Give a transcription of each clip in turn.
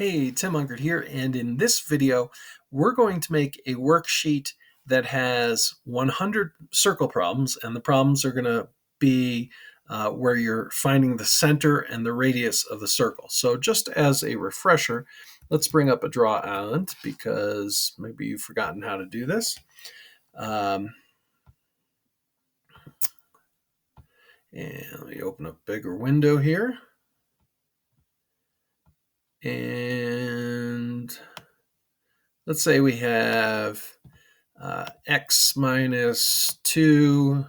Hey, Tim Unkert here, and in this video, we're going to make a worksheet that has 100 circle problems, and the problems are going to be where you're finding the center and the radius of the circle. So just as a refresher, let's bring up a draw island because maybe you've forgotten how to do this. And let me open up a bigger window here. And let's say we have x minus 2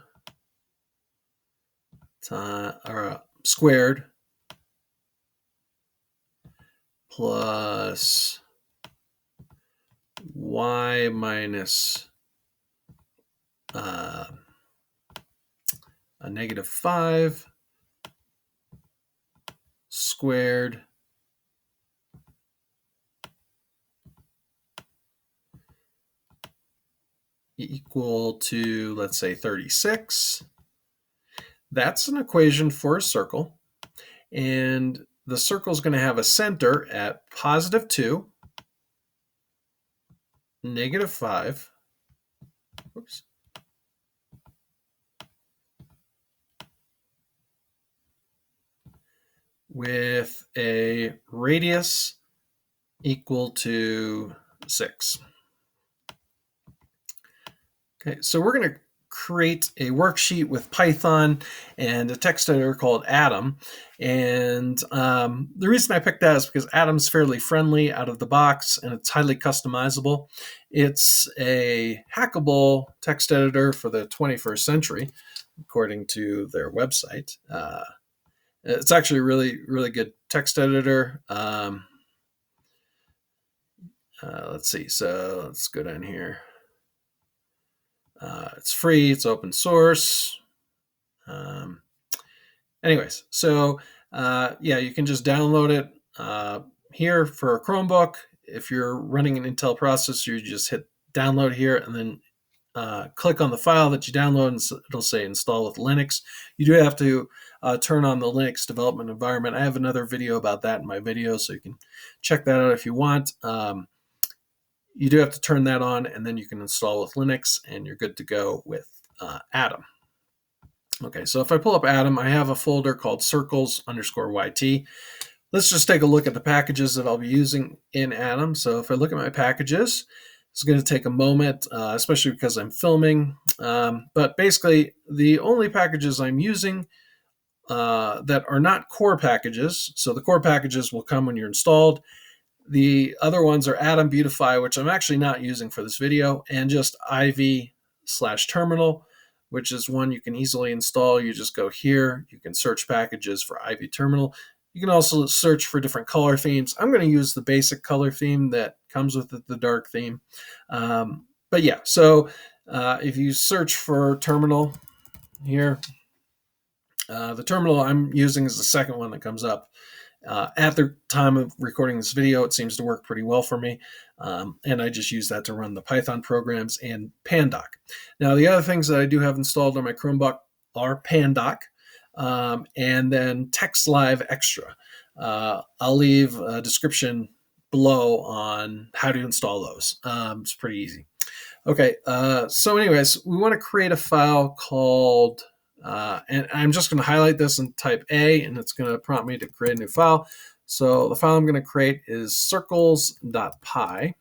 squared plus y minus a negative 5 squared equal to, let's say, 36. That's an equation for a circle, and the circle is going to have a center at positive 2, negative 5, oops, with a radius equal to 6. Okay, so we're going to create a worksheet with Python and a text editor called Atom. And the reason I picked that is because Atom's fairly friendly out of the box and it's highly customizable. It's a hackable text editor for the 21st century, according to their website. It's actually a really good text editor. Let's see, so let's go down here. It's free, it's open source. Anyways, so yeah, you can just download it here for a Chromebook. If you're running an Intel processor, you just hit download here and then click on the file that you download and it'll say install with Linux. You do have to turn on the Linux development environment. I have another video about that in my video, so you can check that out if you want. You do have to turn that on, and then you can install with Linux, and you're good to go with Atom. Okay, so if I pull up Atom, I have a folder called circles_yt. Let's just take a look at the packages that I'll be using in Atom. So if I look at my packages, it's going to take a moment, especially because I'm filming. But basically, the only packages I'm using that are not core packages, so the core packages will come when you're installed. The other ones are Atom Beautify, which I'm actually not using for this video, and just Ivy/terminal, which is one you can easily install. You just go here. You can search packages for Ivy terminal. You can also search for different color themes. I'm going to use the basic color theme that comes with it, the dark theme. But yeah, so if you search for terminal here, the terminal I'm using is the second one that comes up. At the time of recording this video, it seems to work pretty well for me, and I just use that to run the Python programs and Pandoc. Now, the other things that I do have installed on my Chromebook are Pandoc and then TextLive Extra. I'll leave a description below on how to install those. It's pretty easy. Okay, so anyways, we want to create a file called and I'm just going to highlight this and type A, and it's going to prompt me to create a new file. So the file I'm going to create is circles.py.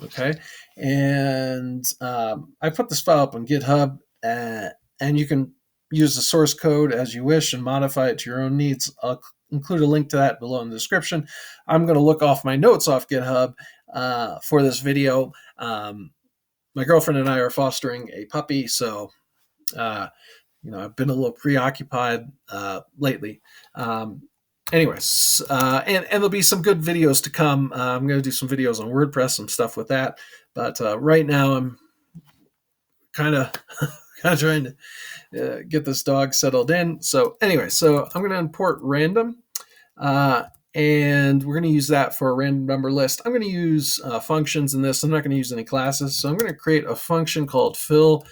Okay, and I put this file up on GitHub, and you can use the source code as you wish and modify it to your own needs. I'll include a link to that below in the description. I'm going to look off my notes off GitHub for this video. My girlfriend and I are fostering a puppy, so I've been a little preoccupied lately. Anyways, and there'll be some good videos to come. I'm going to do some videos on WordPress, some stuff with that. But right now, I'm kind of trying to get this dog settled in. So anyway, so I'm going to import random, and we're going to use that for a random number list. I'm going to use functions in this. I'm not going to use any classes. So I'm going to create a function called fill_list.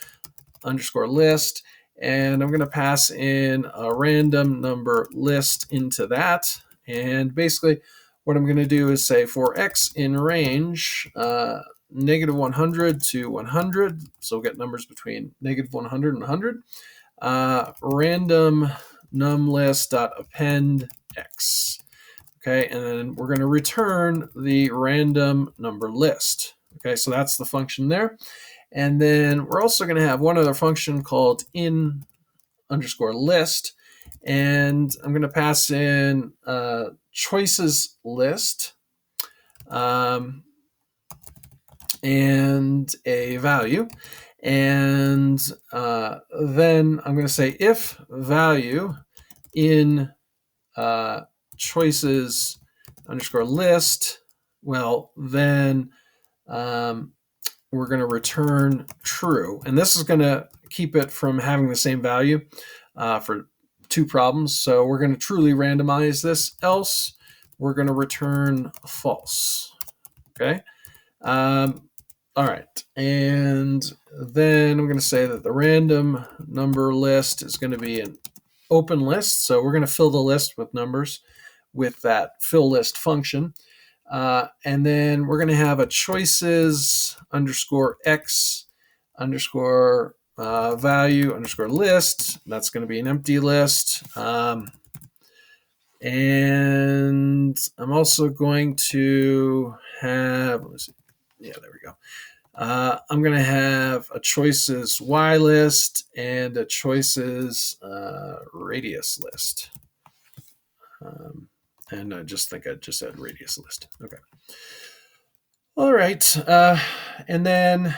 And I'm going to pass in a random number list into that. And basically what I'm going to do is say for x in range negative 100 to 100, so we'll get numbers between negative 100 and 100, random numList.append x. Okay, and then we're going to return the random number list. Okay, so that's the function there. And then we're also going to have one other function called in underscore list. And I'm going to pass in choices list and a value. And then I'm going to say if value in choices underscore list, well, then we're going to return true. And this is going to keep it from having the same value for two problems. So we're going to truly randomize this, else we're going to return false. Okay. All right. And then I'm going to say that the random number list is going to be an open list. So we're going to fill the list with numbers with that fill list function. And then we're going to have a choices underscore x underscore value underscore list. That's going to be an empty list. And I'm also going to have, yeah, there we go. I'm going to have a choices y list and a choices radius list. And I just think I just had radius list. Okay. All right. And then,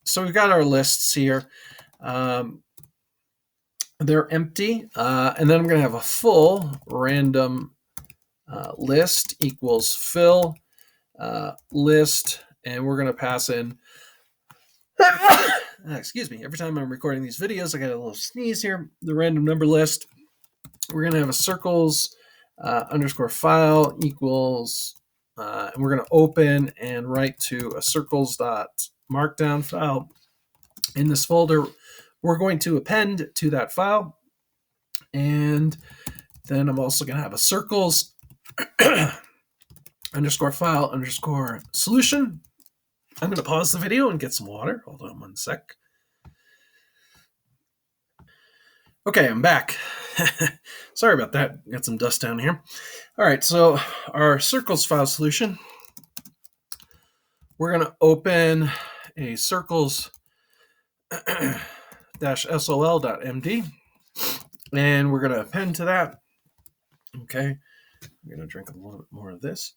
so we've got our lists here. They're empty. And then I'm going to have a full random list equals fill list. And we're going to pass in, excuse me, every time I'm recording these videos, I got a little sneeze here. The random number list. We're going to have a circles underscore file equals, and we're going to open and write to a circles.markdown file. In this folder, we're going to append to that file. And then I'm also going to have a circles underscore file underscore solution. I'm going to pause the video and get some water. Hold on one sec. Okay, I'm back. Sorry about that. Got some dust down here. All right, so our circles file solution, we're going to open a circles-sol.md, and we're going to append to that. Okay, I'm going to drink a little bit more of this.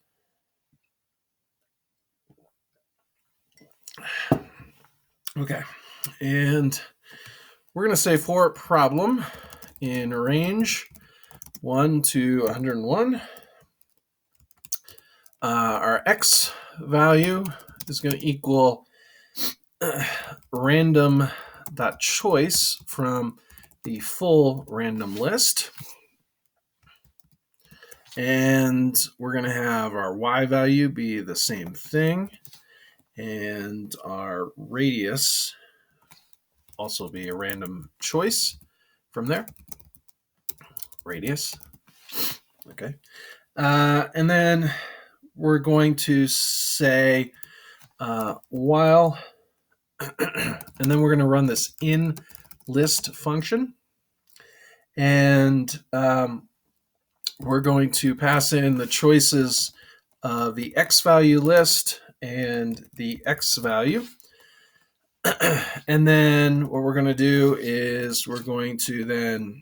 Okay, and we're going to say for problem in range 1 to 101, our x value is going to equal random.choice from the full random list. And we're going to have our y value be the same thing. And our radius also be a random choice from there. Radius. Okay. And then we're going to say while, and then we're going to run this in list function. And we're going to pass in the choices of the x value list and the x value. And then what we're going to do is we're going to then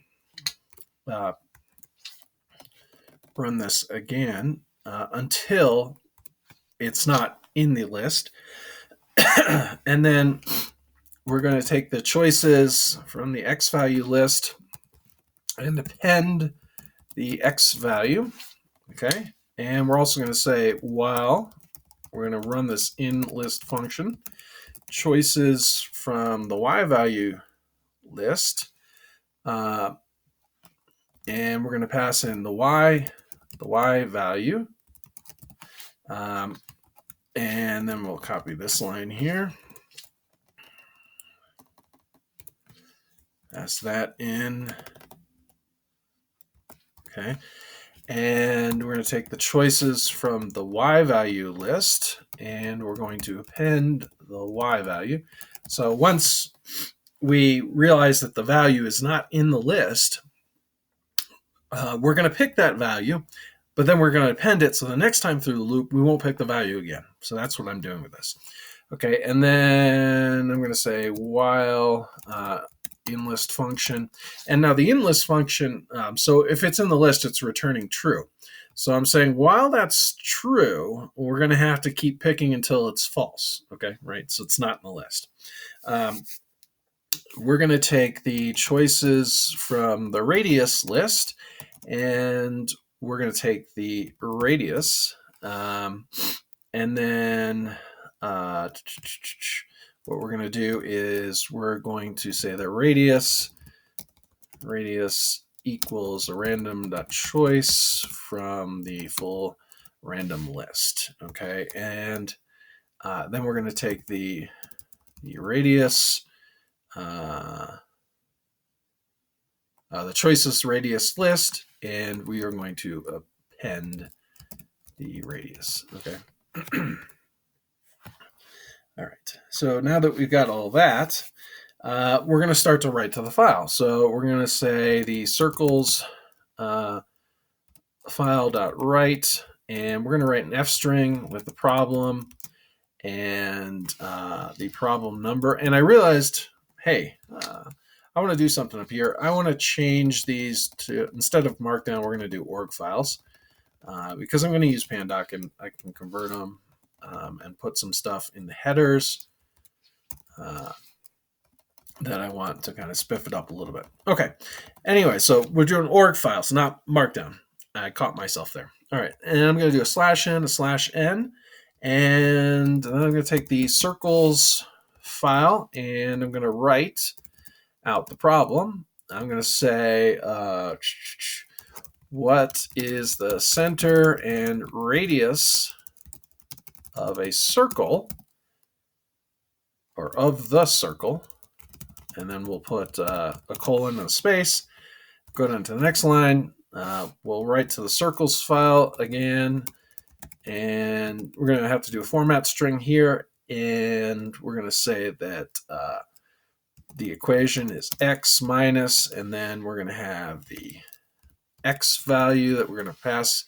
run this again until it's not in the list. And then we're going to take the choices from the x value list and append the x value. Okay. And we're also going to say while we're going to run this in list function, choices from the y value list, and we're going to pass in the y value, and then we'll copy this line here, pass that in. Okay, And we're going to take the choices from the y value list, and we're going to append the y value. So once we realize that the value is not in the list, we're going to pick that value, but then we're going to append it. So the next time through the loop, we won't pick the value again. So that's what I'm doing with this. Okay, and then I'm going to say while inList function. And now the inList function, so if it's in the list, it's returning true. So I'm saying while that's true, we're going to have to keep picking until it's false. Okay, right? So it's not in the list. We're going to take the choices from the radius list, and we're going to take the radius, and then what we're going to do is we're going to say that radius equals a random.choice from the full random list. Okay, and then we're going to take the radius, the choices radius list, and we are going to append the radius. Okay. All right. So now that we've got all that, we're going to start to write to the file. So we're going to say the circles file.write, and we're going to write an F string with the problem and the problem number. And I realized, hey, I want to do something up here. I want to change these to, instead of Markdown, we're going to do org files. Because I'm going to use Pandoc, and I can convert them and put some stuff in the headers that I want to kind of spiff it up a little bit. Okay. Anyway, so we're doing org files, not Markdown. I caught myself there. All right. And I'm going to do a /n, a /n. And then I'm going to take the circles file, and I'm going to write out the problem. I'm going to say, what is the center and radius of a circle, or of the circle? And then we'll put a colon and a space. Go down to the next line. We'll write to the circles file again, and we're going to have to do a format string here, and we're going to say that the equation is x minus, and then we're going to have the x value that we're going to pass,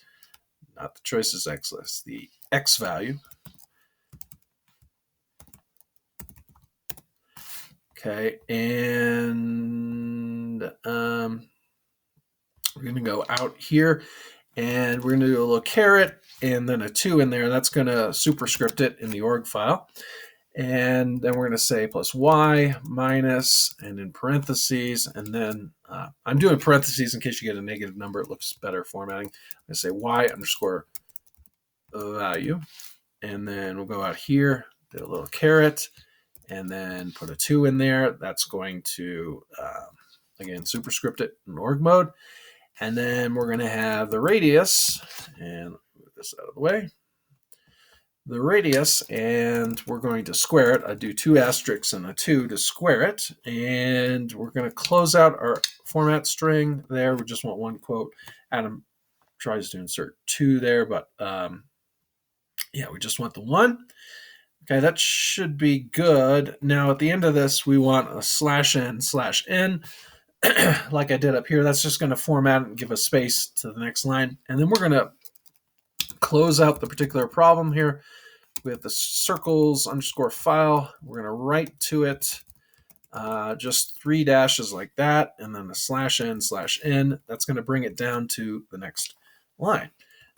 not the choices x list, the x value. Okay, and we're going to go out here, and we're going to do a little caret and then a 2 in there. That's going to superscript it in the org file. And then we're going to say plus y minus, and in parentheses, and then I'm doing parentheses in case you get a negative number. It looks better formatting. I'm going to say y underscore value, and then we'll go out here, do a little caret, and then put a 2 in there. That's going to, again, superscript it in org mode. And then we're going to have the radius, and move this out of the way. The radius, and we're going to square it. I do 2 asterisks and a 2 to square it. And we're going to close out our format string there. We just want one quote. Adam tries to insert 2 there, but yeah, we just want the 1. Okay, that should be good. Now at the end of this, we want a /n/n, like I did up here. That's just going to format and give a space to the next line. And then we're going to close out the particular problem here with the circles underscore file. We're going to write to it just 3 dashes like that, and then a /n/n. That's going to bring it down to the next line.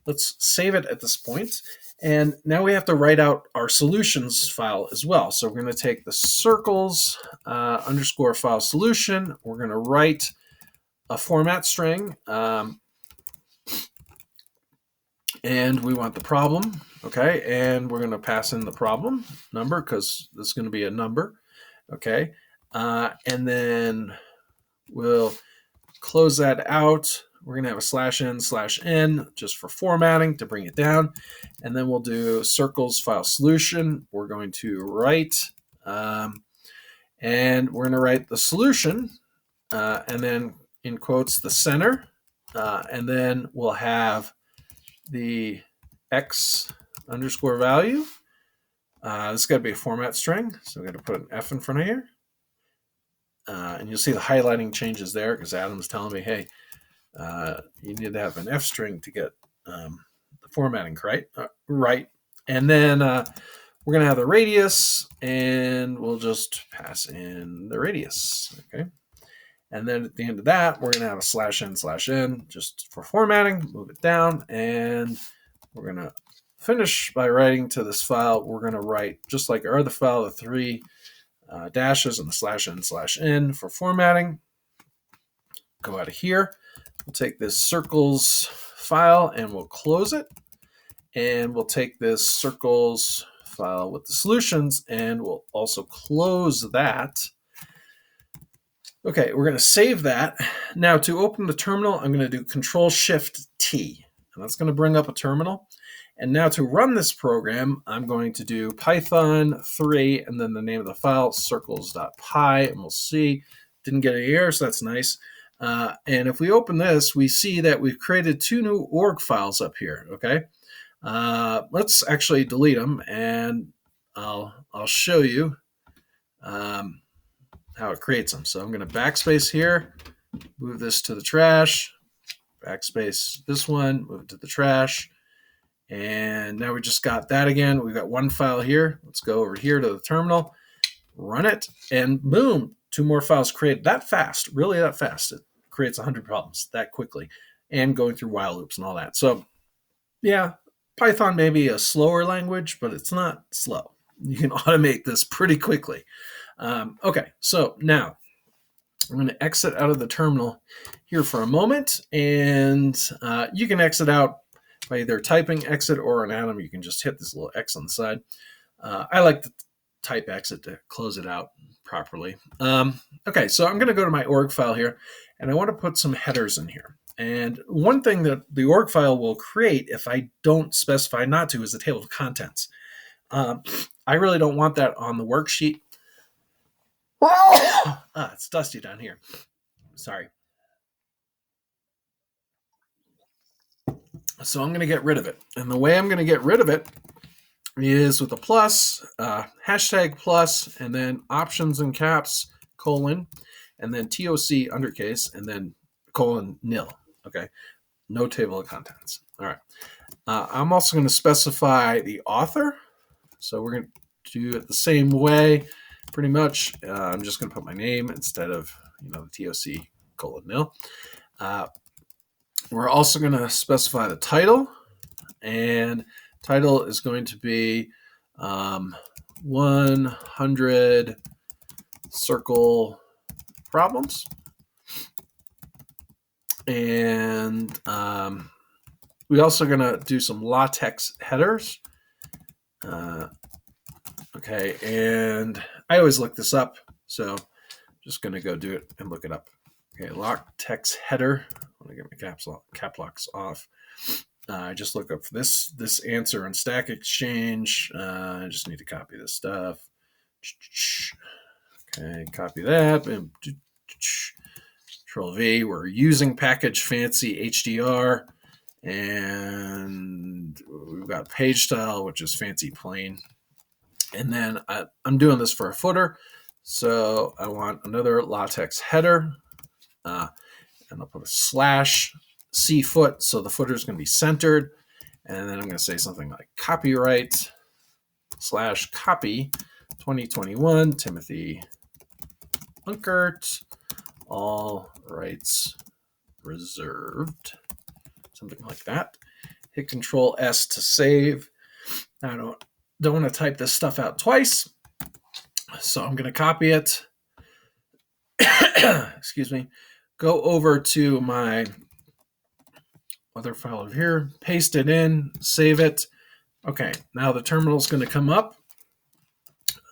Let's save it at this point. And now we have to write out our solutions file as well. So we're going to take the circles underscore file solution. We're going to write a format string, and we want the problem. Okay, and we're going to pass in the problem number because this is going to be a number. Okay, and then we'll close that out. We're going to have a /n/n just for formatting to bring it down. And then we'll do circles file solution. We're going to write, and we're going to write the solution, and then in quotes, the center and then we'll have the X underscore value. This has got to be a format string, so we're going to put an F in front of here. And you'll see the highlighting changes there because Adam's telling me, hey, you need to have an F string to get the formatting right. And then we're going to have the radius, and we'll just pass in the radius. Okay. And then at the end of that, we're going to have a /n/n just for formatting. Move it down, and we're going to finish by writing to this file. We're going to write, just like our other file, the 3 dashes and the /n/n for formatting. Go out of here. We'll take this circles file and we'll close it. And we'll take this circles file with the solutions and we'll also close that. Okay, we're going to save that. Now to open the terminal, I'm going to do Control-Shift-T. And that's going to bring up a terminal. And now to run this program, I'm going to do Python 3 and then the name of the file, circles.py, and we'll see. Didn't get any errors, so that's nice. And if we open this, we see that we've created 2 new org files up here, okay? Let's actually delete them, and I'll show you how it creates them. So I'm going to backspace here, move this to the trash, backspace this one, move it to the trash, and now we just got that again. We've got 1 file here. Let's go over here to the terminal, run it, and boom, 2 more files created that fast, really that fast. It creates 100 problems that quickly, and going through while loops and all that. So yeah, Python may be a slower language, but it's not slow. You can automate this pretty quickly. Okay, so now I'm going to exit out of the terminal here for a moment, and you can exit out by either typing exit or an Atom. You can just hit this little X on the side. I like to type exit to close it out properly. Okay, so I'm going to go to my org file here, and I want to put some headers in here. And one thing that the org file will create, if I don't specify not to, is the table of contents. I really don't want that on the worksheet. It's dusty down here. Sorry. So I'm going to get rid of it. And the way I'm going to get rid of it is with a plus, hashtag plus, and then options in caps, colon, and then TOC undercase, and then colon nil. Okay. No table of contents. All right. I'm also going to specify the author. So we're going to do it the same way, pretty much. I'm just going to put my name instead of, the TOC colon nil. We're also going to specify the title, and title is going to be 100 circle problems. And we're also going to do some Latex headers. Okay, and I always look this up, so I'm just going to go do it and look it up. Okay, Latex header. I'm going to get my cap locks off. I just look up for this answer on Stack Exchange. I just need to copy this stuff. Okay, copy that. Control V. We're using package fancy HDR, and we've got page style, which is fancy plain. And then I'm doing this for a footer, so I want another Latex header, and I'll put a /c foot, so the footer is going to be centered, and then I'm going to say something like copyright /copy 2021 Timothy Unkert, all rights reserved, something like that. Hit Control S to save. Now I don't want to type this stuff out twice, so I'm going to copy it. Excuse me. Go over to my other file over here, paste it in, save it. Okay, now the terminal is going to come up.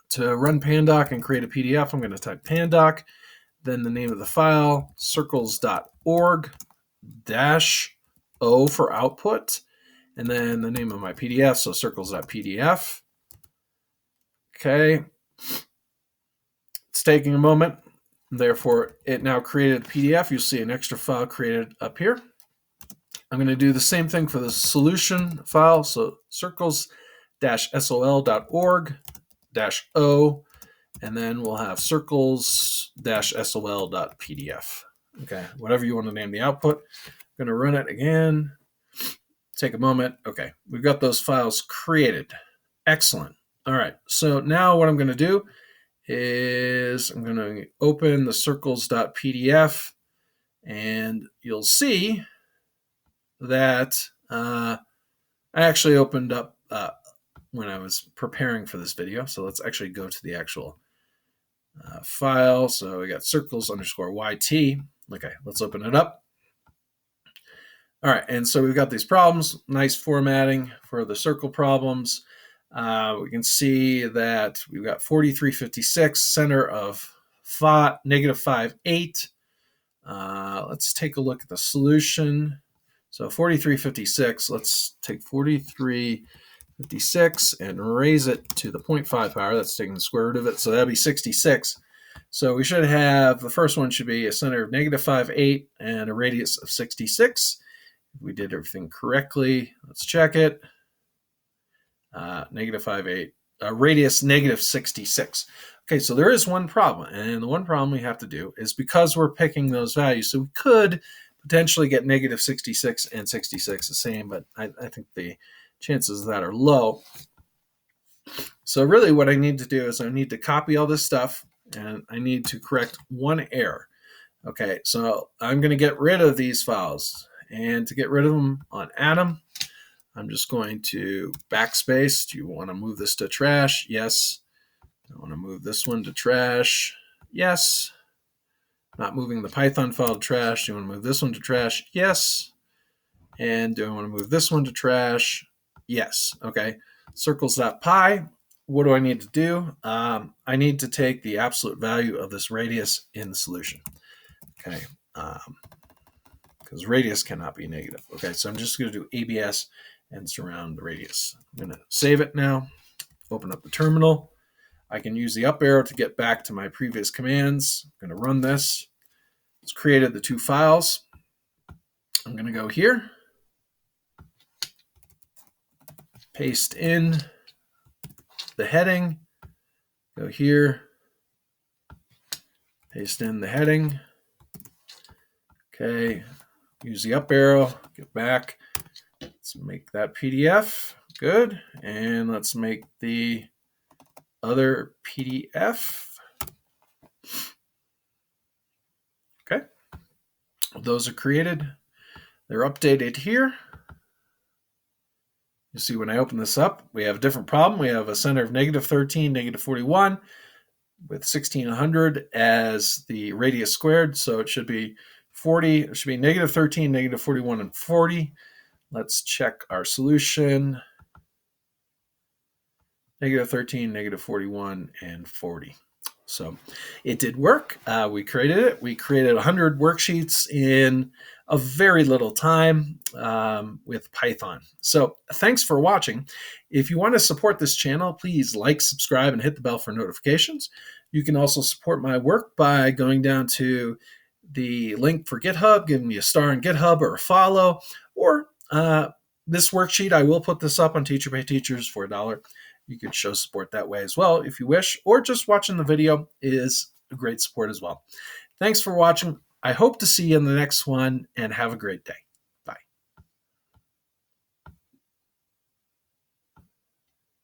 To run pandoc and create a PDF, I'm going to type pandoc, then the name of the file, circles.org-o for output, and then the name of my PDF, so circles.pdf. Okay. It's taking a moment. Therefore, it now created a PDF. You'll see an extra file created up here. I'm going to do the same thing for the solution file. So circles-sol.org-o, and then we'll have circles-sol.pdf. Okay, whatever you want to name the output. I'm going to run it again. Take a moment. Okay, we've got those files created. Excellent. All right, so now what I'm going to do is I'm going to open the circles.pdf, and you'll see that I actually opened up when I was preparing for this video. So let's actually go to the actual file. So we got circles_yt. Okay, let's open it up. All right, and so we've got these problems, nice formatting for the circle problems. We can see that we've got 4356, center of -5.8. Let's take a look at the solution. So 4356, let's take 4356 and raise it to the 0.5 power. That's taking the square root of it, so that'll be 66. So we should have, the first one should be a center of -5.8 and a radius of 66. We did everything correctly. Let's check it. -5.8, radius -66. Okay, so there is one problem, and the one problem we have to do is because we're picking those values, so we could potentially get -66 and 66 the same, but I think the chances of that are low. So really what I need to do is I need to copy all this stuff, and I need to correct one error. Okay, so I'm going to get rid of these files. And to get rid of them on Atom, I'm just going to backspace. Do you want to move this to trash? Yes. I want to move this one to trash. Yes. Not moving the Python file to trash. Do you want to move this one to trash? Yes. And do I want to move this one to trash? Yes. Okay. Circles.py. What do I need to do? I need to take the absolute value of this radius in the solution. Okay. Because radius cannot be negative. Okay, so I'm just going to do ABS and surround the radius. I'm going to save it now, open up the terminal. I can use the up arrow to get back to my previous commands. I'm going to run this. It's created the two files. I'm going to go here, paste in the heading, go here, paste in the heading. Okay. Use the up arrow, get back. Let's make that PDF. Good. And let's make the other PDF. Okay. Those are created. They're updated here. You see when I open this up, we have a different problem. We have a center of -13, -41 with 1600 as the radius squared. So it should be 40, it should be -13, -41, and 40. Let's check our solution. -13, -41, and 40. So it did work. We created it. We created 100 worksheets in a very little time with Python. So thanks for watching. If you want to support this channel, please like, subscribe, and hit the bell for notifications. You can also support my work by going down to the link for GitHub, giving me a star on GitHub or a follow, or this worksheet. I will put this up on Teacher Pay Teachers for $1. You could show support that way as well if you wish, or just watching the video is a great support as well. Thanks for watching. I hope to see you in the next one, and have a great day.